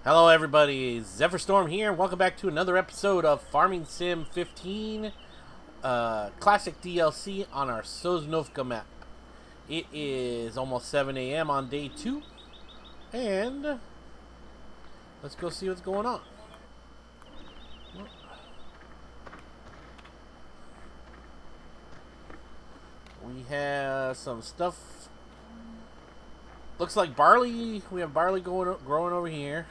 Hello everybody, Zephyrstorm here, and welcome back to another episode of Farming Sim 15 Classic DLC on our Sosnovka map. It is almost 7 a.m. on day 2, and let's go see what's going on. We have some stuff. Looks like barley. We have barley growing over here.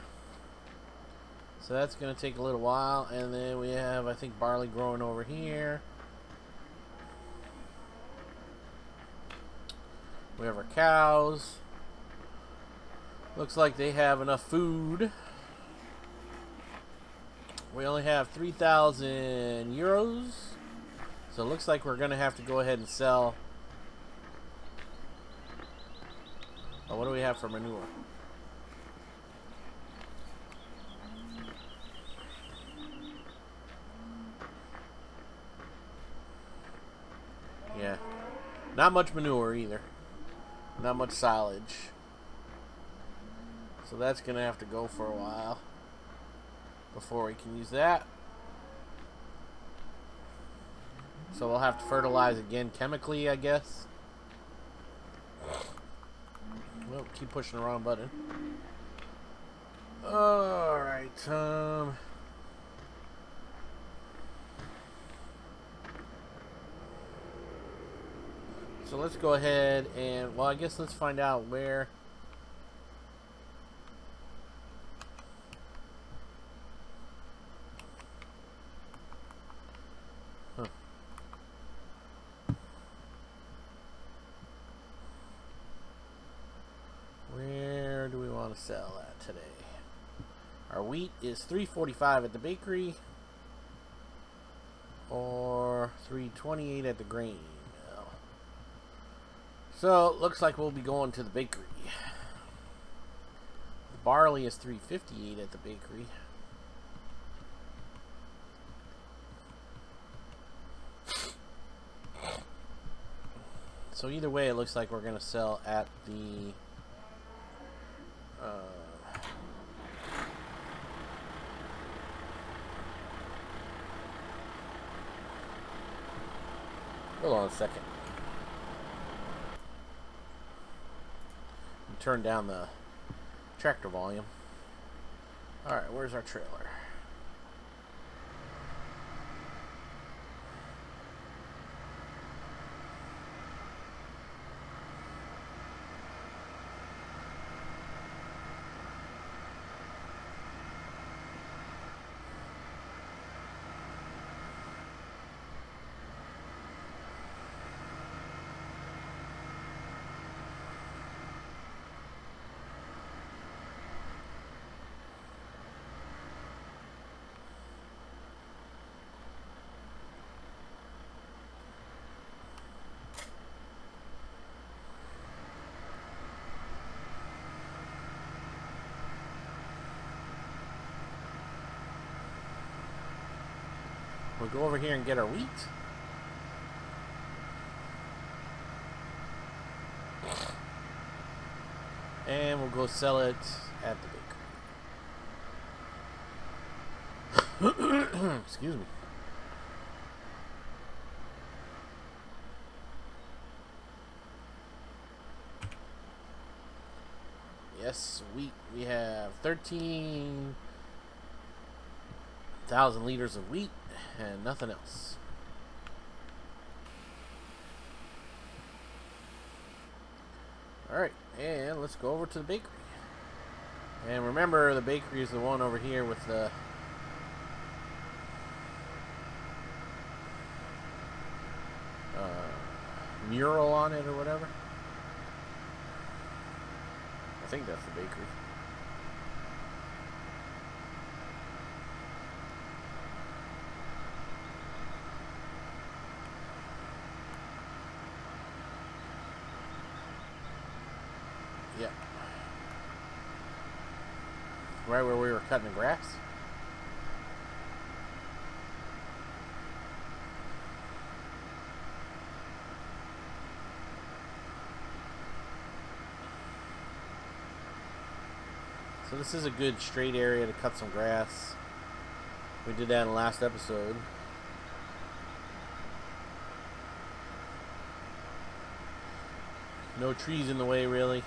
So that's going to take a little while. And then we have, I think, barley growing over here. We have our cows. Looks like they have enough food. We only have 3,000 euros. So it looks like we're going to have to go ahead and sell. Oh, what do we have for manure? Yeah. Not much manure either. Not much silage. So that's going to have to go for a while before we can use that. So we'll have to fertilize again chemically, I guess. Well, keep pushing the wrong button. Alright, so let's go ahead and, well, I guess let's find out where. Huh. Where do we want to sell at today? Our wheat is $3.45 at the bakery, or $3.28 at the grain mill. So it looks like we'll be going to the bakery. The barley is $3.58 at the bakery. So either way, it looks like we're going to sell at the hold on a second. Turn down the tractor volume. Alright, where's our trailer? We'll go over here and get our wheat. And we'll go sell it at the bakery. Excuse me. Yes, wheat. We have 13,000 liters of wheat and nothing else. Alright, and let's go over to the bakery. And remember, the bakery is the one over here with the mural on it or whatever. I think that's the bakery. Yeah. Right where we were cutting the grass. So this is a good straight area to cut some grass. We did that in the last episode. No trees in the way, really.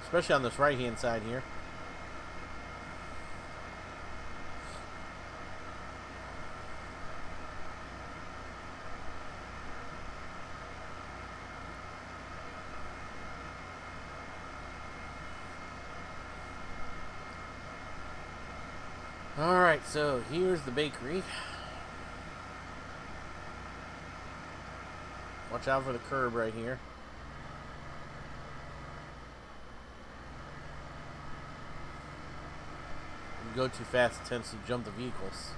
Especially on this right-hand side here. Alright, so here's the bakery. Watch out for the curb right here. If you go too fast, it tends to jump the vehicles.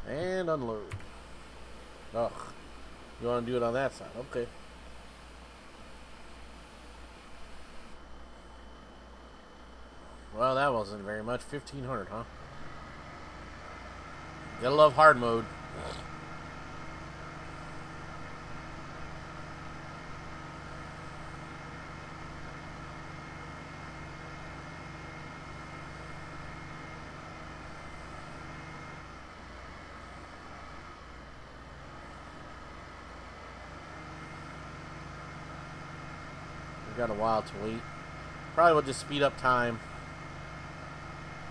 And unload. Ugh. You want to do it on that side? Okay. Well, that wasn't very much. 1,500, huh? Gotta love hard mode. Got a while to wait. Probably will just speed up time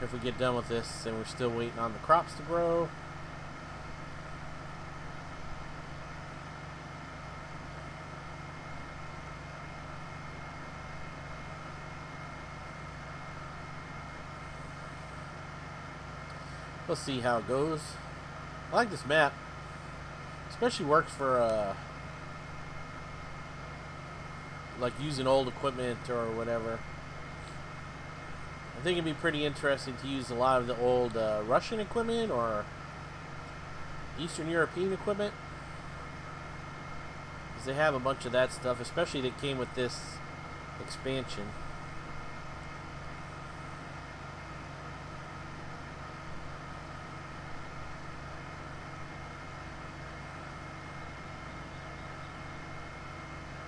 if we get done with this and we're still waiting on the crops to grow. We'll see how it goes. I like this map. Especially works for like using old equipment or whatever. I think it'd be pretty interesting to use a lot of the old Russian equipment or Eastern European equipment, because they have a bunch of that stuff, especially that came with this expansion.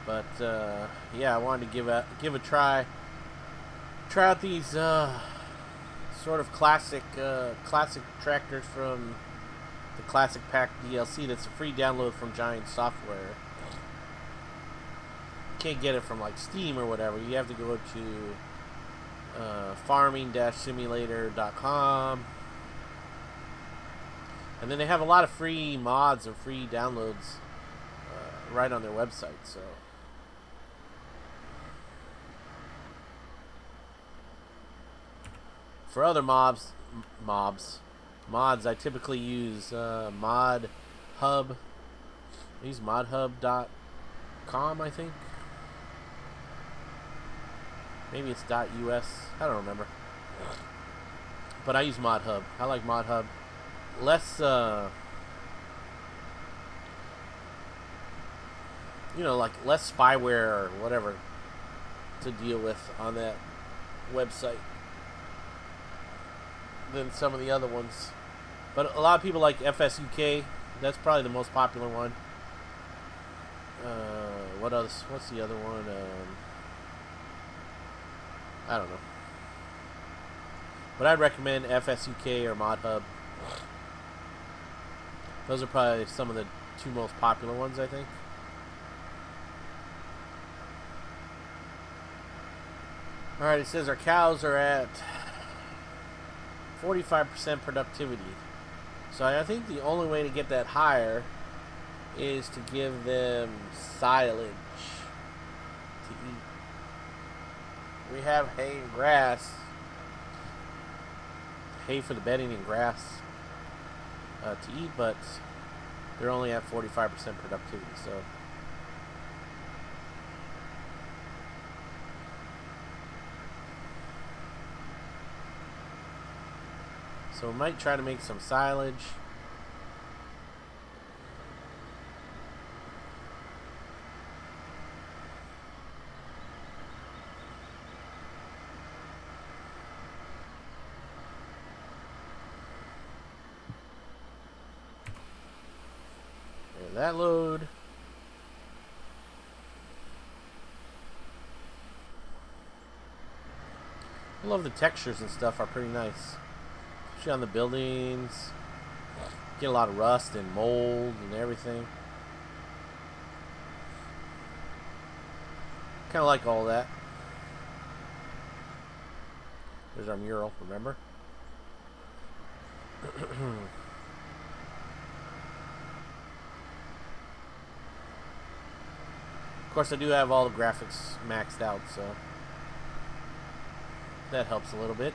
But yeah, I wanted to give a try out these sort of classic tractors from the Classic Pack DLC. That's a free download from Giant Software. You can't get it from like Steam or whatever. You have to go to farming-simulator.com, and then they have a lot of free mods or free downloads right on their website. So. For other mods, I typically use ModHub. I use modhub.com, I think. Maybe it's .us. I don't remember. But I use ModHub. I like ModHub. Less, like less spyware or whatever to deal with on that website than some of the other ones. But a lot of people like FSUK. That's probably the most popular one. What else? What's the other one? I don't know. But I'd recommend FSUK or ModHub. Those are probably some of the two most popular ones, I think. Alright, it says our cows are at 45% productivity. So I think the only way to get that higher is to give them silage to eat. We have hay and grass. Hay for the bedding and grass to eat, but they're only at 45% productivity, so we might try to make some silage. that load. I love the textures and stuff are pretty nice. Especially on the buildings. Get a lot of rust and mold and everything. Kind of like all that. There's our mural, remember? Of course, I do have all the graphics maxed out, so that helps a little bit.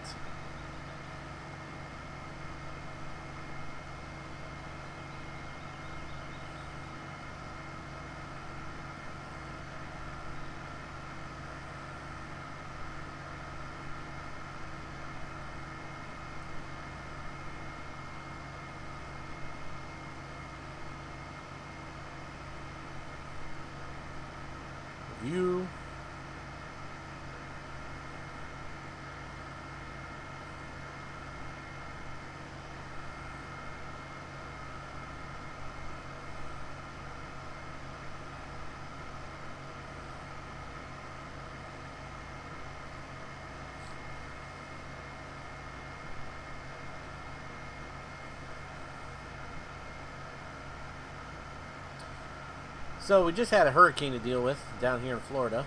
View. So we just had a hurricane to deal with down here in Florida.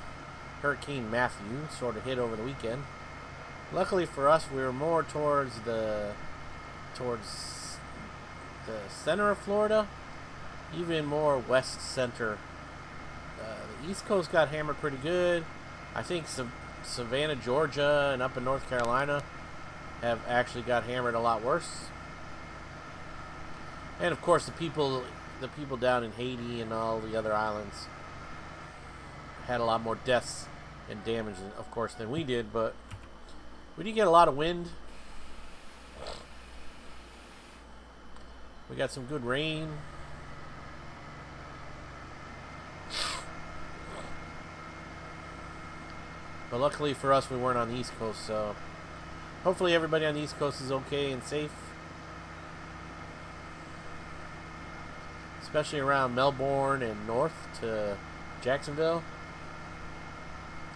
Hurricane Matthew sort of hit over the weekend. Luckily for us, we were more towards the center of Florida, even more west center. The East Coast got hammered pretty good. I think Savannah, Georgia, and up in North Carolina have actually got hammered a lot worse. And of course, the people down in Haiti and all the other islands had a lot more deaths and damage, of course, than we did, but we did get a lot of wind. We got some good rain. But luckily for us, we weren't on the East Coast, so hopefully everybody on the East Coast is okay and safe. Especially around Melbourne and north to Jacksonville.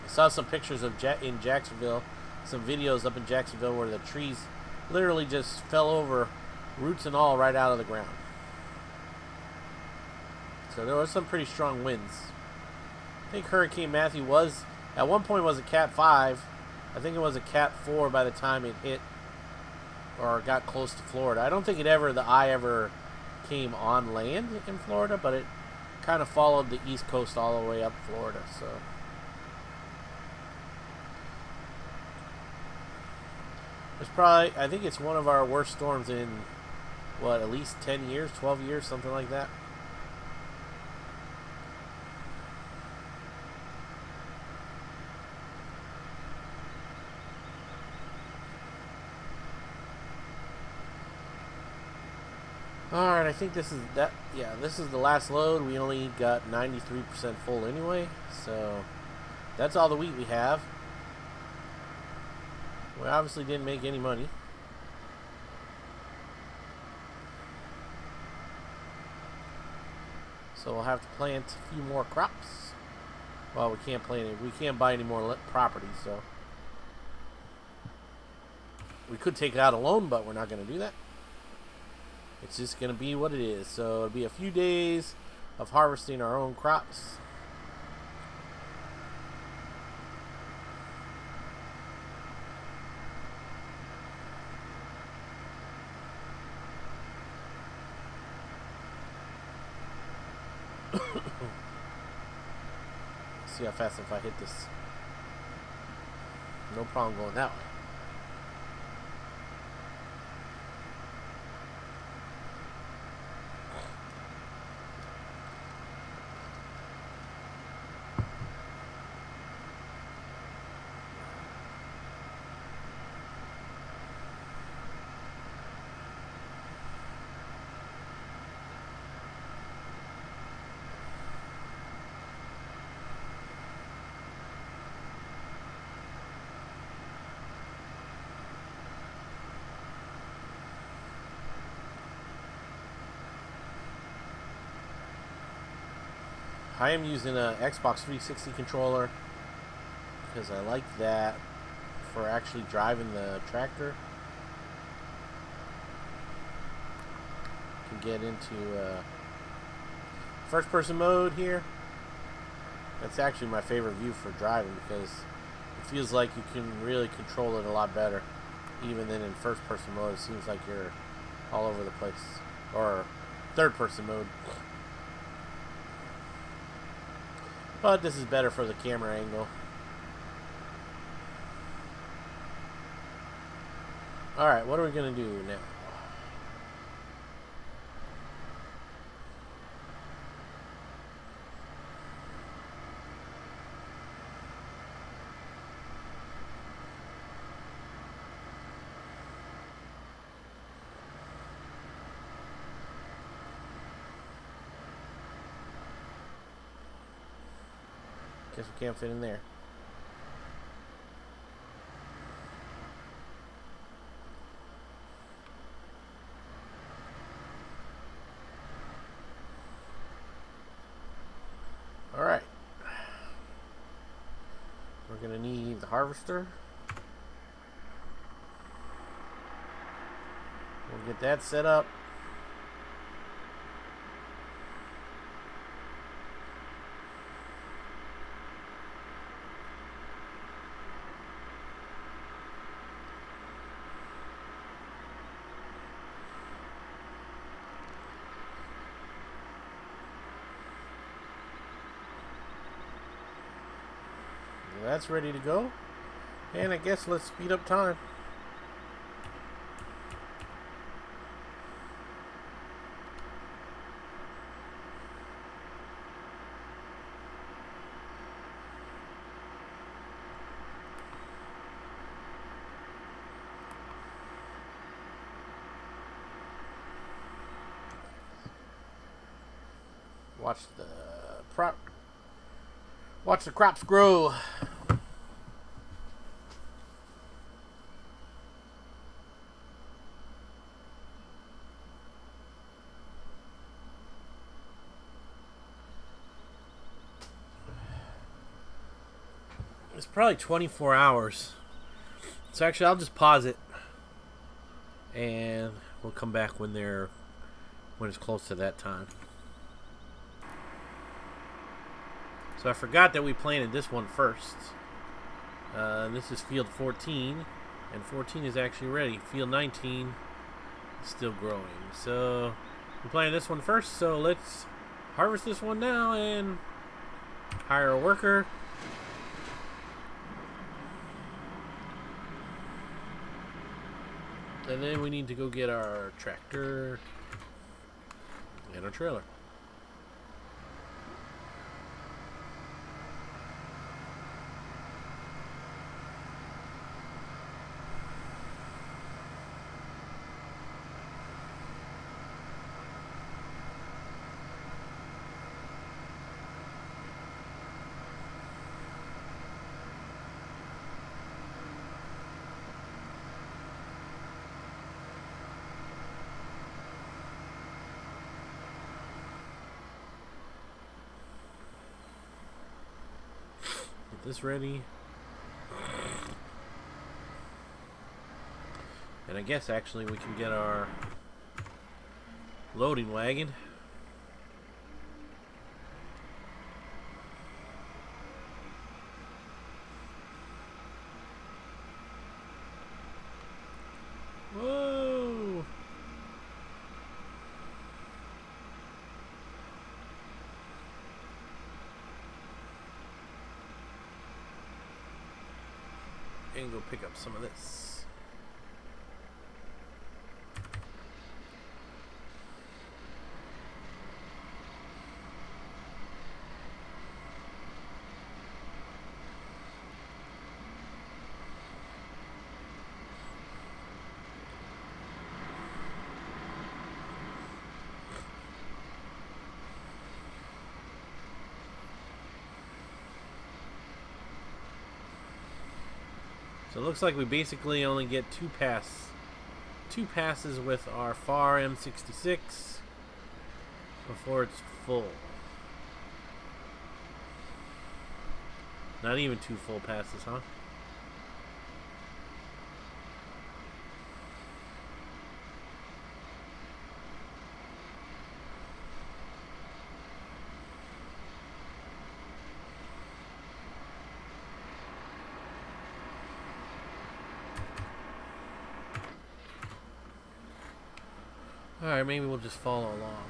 I saw some pictures of in Jacksonville, some videos up in Jacksonville where the trees literally just fell over, roots and all, right out of the ground. So there was some pretty strong winds. I think Hurricane Matthew was, at one point was a Cat 5. I think it was a Cat 4 by the time it hit or got close to Florida. I don't think the eye ever came on land in Florida, but it kind of followed the East Coast all the way up Florida. So it's probably, I think it's one of our worst storms in what, at least 10 years, 12 years, something like that. Alright, I think this is that. Yeah, this is the last load. We only got 93% full anyway, so that's all the wheat we have. We obviously didn't make any money. So we'll have to plant a few more crops. Well, we can't plant it. We can't buy any more property, so we could take out a loan, but we're not going to do that. It's just going to be what it is. So it'll be a few days of harvesting our own crops. See how fast if I hit this. No problem going that way. I am using a Xbox 360 controller because I like that for actually driving the tractor. Can get into first person mode here. That's actually my favorite view for driving because it feels like you can really control it a lot better. Even then in first person mode, it seems like you're all over the place. Or third person mode. But this is better for the camera angle. Alright, what are we going to do now? Guess we can't fit in there. Alright. We're going to need the harvester. We'll get that set up. That's ready to go, and I guess let's speed up time. Watch the crops grow. It's probably 24 hours. So actually, I'll just pause it, and we'll come back when it's close to that time. So I forgot that we planted this one first. This is field 14, and 14 is actually ready. Field 19 is still growing. So we planted this one first, so let's harvest this one now and hire a worker. And then we need to go get our tractor and our trailer. This ready, and I guess actually we can get our loading wagon. Whoa! And go pick up some of this. So it looks like we basically only get two passes with our FAR M66 before it's full. Not even 2 full passes, huh? Alright, maybe we'll just follow along.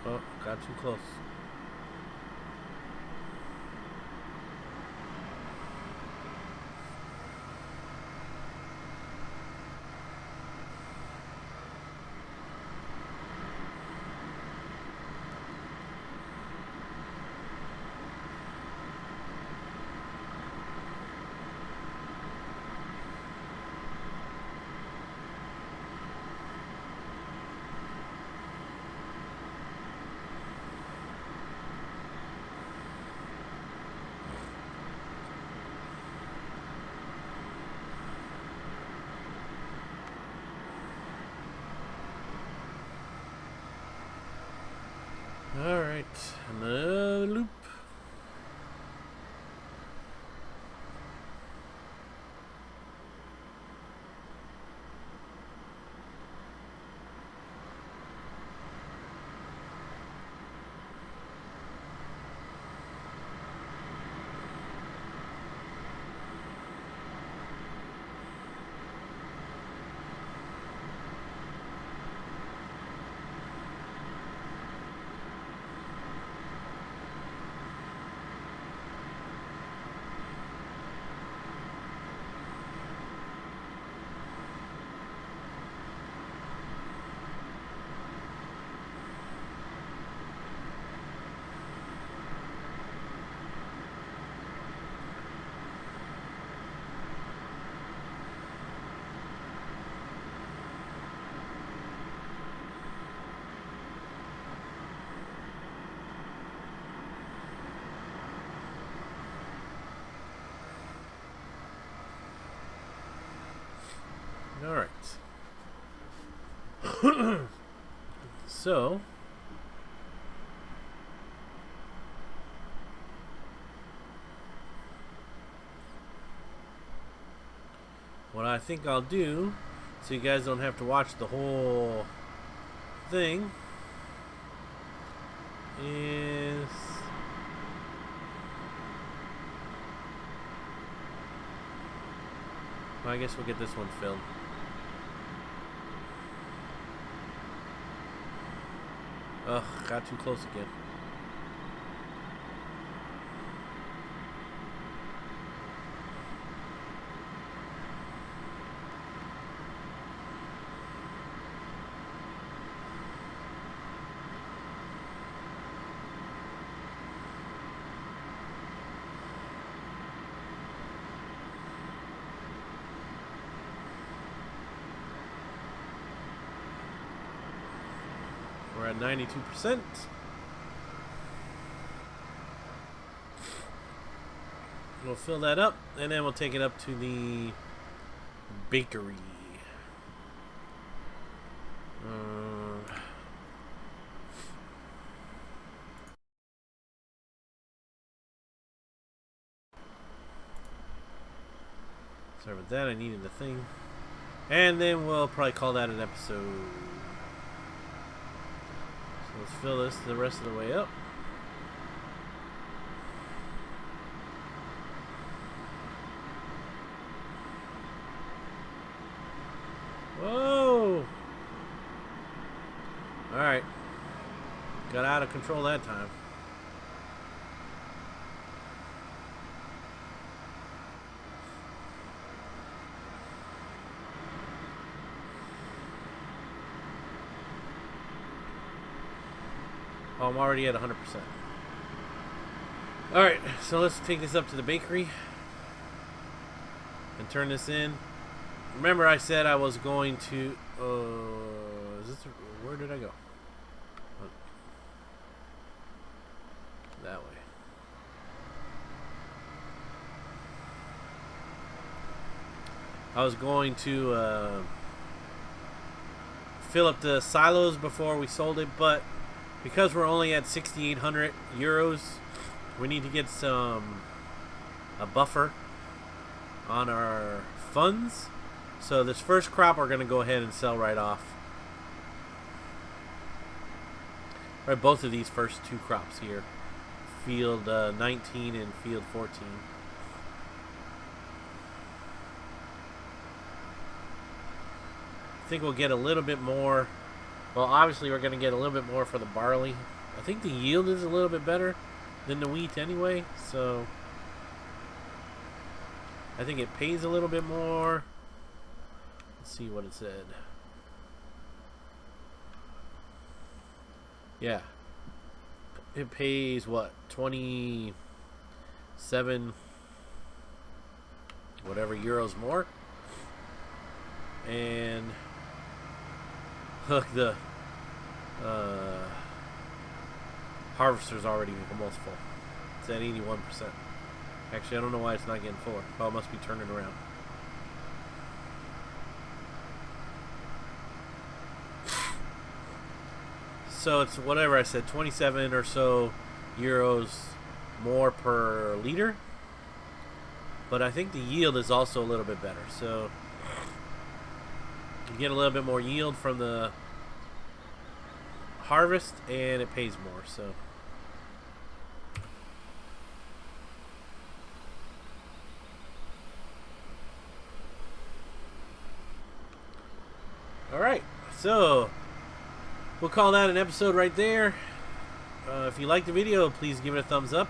Oh, got too close. Alright, another loop. Alright. So, what I think I'll do, so you guys don't have to watch the whole thing, is well, I guess we'll get this one filmed. Ugh, got too close again. We're at 92%. We'll fill that up, and then we'll take it up to the bakery. Sorry about that, I needed the thing. And then we'll probably call that an episode. So let's fill this the rest of the way up. Whoa! Alright. Got out of control that time. Oh, I'm already at 100%. Alright, so let's take this up to the bakery and turn this in. Remember I said I was going to... where did I go? Oh. That way. I was going to fill up the silos before we sold it, but because we're only at 6,800 euros, we need to get a buffer on our funds. So this first crop we're going to go ahead and sell right off. Right, both of these first two crops here. Field 19 and field 14. I think we'll get a little bit more. Well, obviously we're going to get a little bit more for the barley. I think the yield is a little bit better than the wheat anyway, so I think it pays a little bit more. Let's see what it said. Yeah. It pays what? 27 whatever euros more. And look, the harvester's already almost full. It's at 81%. Actually, I don't know why it's not getting fuller. Oh, it must be turning around. So it's whatever I said, 27 or so euros more per liter. But I think the yield is also a little bit better. So you get a little bit more yield from the harvest, and it pays more. So all right, so we'll call that an episode right there. If you like the video, please give it a thumbs up.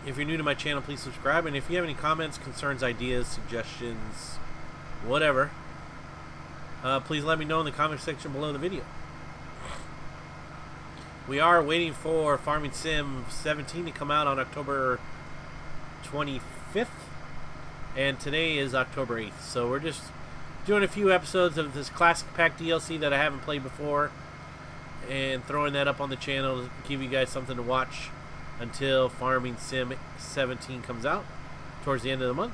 If you're new to my channel, please subscribe. And if you have any comments, concerns, ideas, suggestions, whatever, please let me know in the comment section below the video. We are waiting for Farming Sim 17 to come out on October 25th. And today is October 8th. So we're just doing a few episodes of this Classic Pack DLC that I haven't played before, and throwing that up on the channel to give you guys something to watch until Farming Sim 17 comes out towards the end of the month.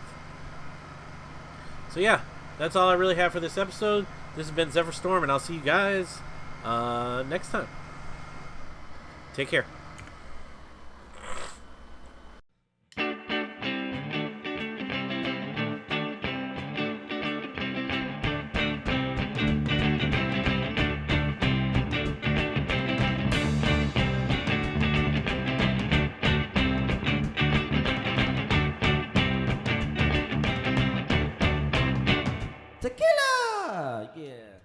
So yeah, that's all I really have for this episode. This has been Zephyrstorm, and I'll see you guys next time. Take care.